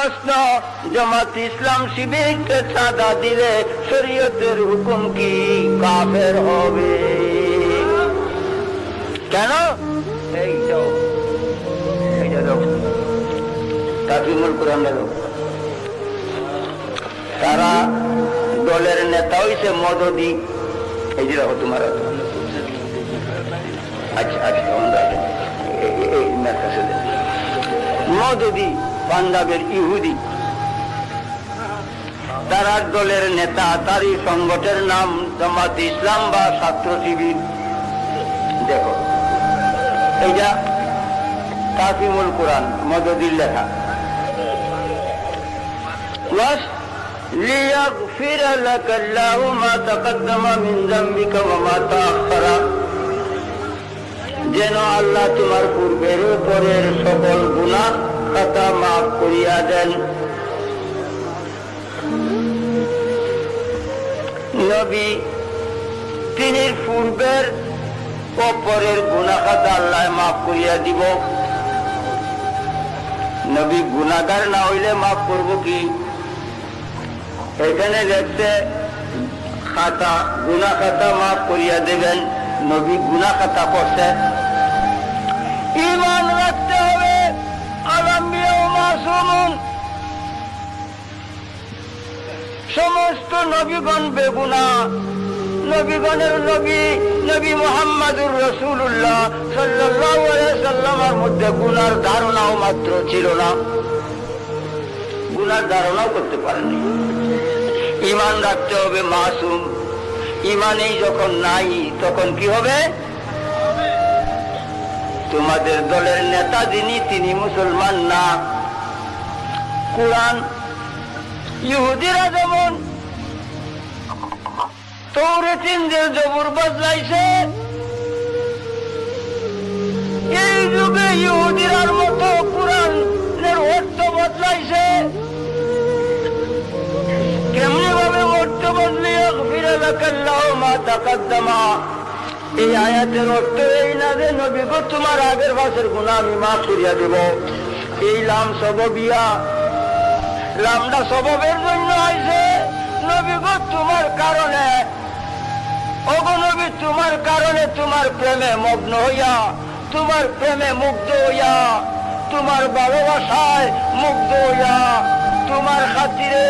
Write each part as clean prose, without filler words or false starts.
প্রশ্ন, জামাত ইসলাম শিবিরকে চাঁদা দিলে শরীয়তের হুকুম কি কাফের হবে? কেন? এইটাও তাফিমুল কোরআন দাও। তারা দলের নেতা হইছে মদদি। এই যে দেখো তোমার মদদি পাঞ্জাবের ইহুদি, তারা দলের নেতা, তারই সংগঠনের নাম জামাত ইসলাম বা ছাত্র শিবির। দেখো এইটা তাফিমুল কোরআন মদদির লেখা। ليغفر لك الله ما تقدم من ذنبك وما تأخر, যেন আল্লাহ তোমার পূর্বের পরের সকল গুনাহ খাতা মাফ করিয়া দেন। নবী তিনি পূর্বের ও পরের গুনাহ খাতা আল্লাহ মাফ করিয়া দিব। নবী গুনাহগার না হইলে মাফ করব কি? এখানে দেখতে খাতা, গুনাহ খাতা মাফ করিয়া দেবেন। নবী গুনাহ খাতা করছে। ঈমান রাখতে হবে আল-আম্বিয়া মাসুমুন, সমস্ত নবীগণ বেগুনাহ। নবীগণের নবী নবী মুহাম্মদুর রাসূলুল্লাহ সাল্লাল্লাহু আলাইহি সাল্লামের মধ্যে গুনার ধারণাও মাত্র ছিল না, গুনার ধারণাও করতে পারেনি। ঈমান রাখতে হবে মাসুম। ঈমানেই যখন নাই তখন কি হবে? তোমাদের দলের নেতা যিনি তিনি মুসলমান না। কুরআন ইহুদিরা যেমন তৌরাত ইনজিল জবুর বদলাইছে, এই যুগে ইহুদিরার মতো কুরআনের অর্থ বদলাইছে। কেমনি ভাবে অর্থ বদলিয়ে ফিরে লাকাল্লাহু মা তাকাদ্দামা, এই আয়াতের অর্থ এই না যে নবী গো তোমার আগের বছর গুনাহ আমি মাফ করিয়া দেব। এই লাম সববিয়া, লামটা সববের জন্য আইছে। নবী গো তোমার কারণে, ওগো নবী তোমার কারণে, তোমার প্রেমে মগ্ন হইয়া, তোমার প্রেমে মুগ্ধ হইয়া, তোমার ভালোবাসায় মুগ্ধ হইয়া, তোমার খাতিরে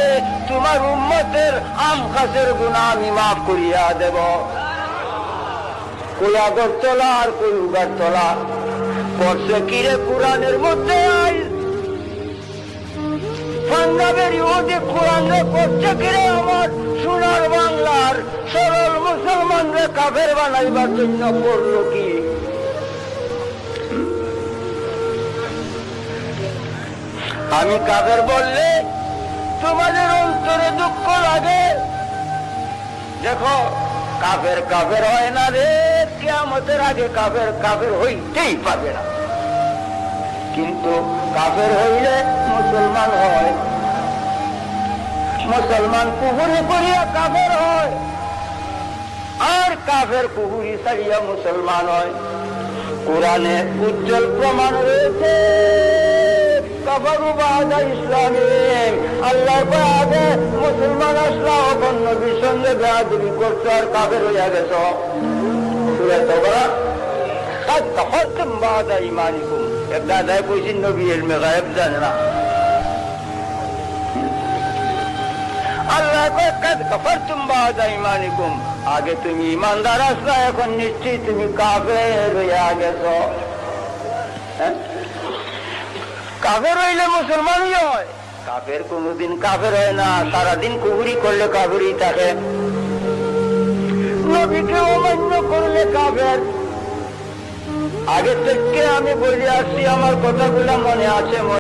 তোমার উম্মতের আম খাসের গুনাহ আমি মাফ করিয়া দেব। কুলাগর তোলা আর কুলুগার তোলা করছে কিরে কুরআনের মধ্যে আইল। পাঞ্জাবের ইহুদি কুরআনে করছে কিরে আমার সোনার বাংলার সরল মুসলমানরে কাফের বানাইবার জন্য করলো কি? আমি কাফের বললে তোমাদের অন্তরে দুঃখ লাগে। দেখো কাফের কাফের হয় না রে, কিয়ামতের আগে কাফের কাফের হইতেই পাবে না। কিন্তু কাফের হইলে মুসলমান হয়। মুসলমান কুফরি করিয়া কাফের হয়, আর কাফের কুফরি ছাড়িয়া মুসলমান হয়। কোরআনে উজ্জ্বল প্রমাণ রয়েছে। কাফারু বাদা ইসলামিহিম, আল্লাহ আগে মুসলমান আসলা এখন নবীর সঙ্গে বেয়াদবি করছো আর কাফের হইয়া গেছ। সূরা তাওবা কাদ কাফারতুম বাদা ঈমানিকুম, এক দাদায় কইছেন নবী ইলমে গায়েব জানে না। আল্লাহ কয় কাদ কাফারতুম বাদা ঈমানিকুম, আগে তুমি ঈমানদার আসলা এখন নিশ্চয়ই তুমি কাফের হইয়া গেছ। কাফের হইলে মুসলমানই হয়, কাফের কোনদিন কাফের হয় না। সারাদিন কুফরি করলে কাফেরই থাকে, নবীকে অমান্য করলে কাফের। আগে থেকে আমি বলে আসছি, আমার কথাগুলো মনে আছে।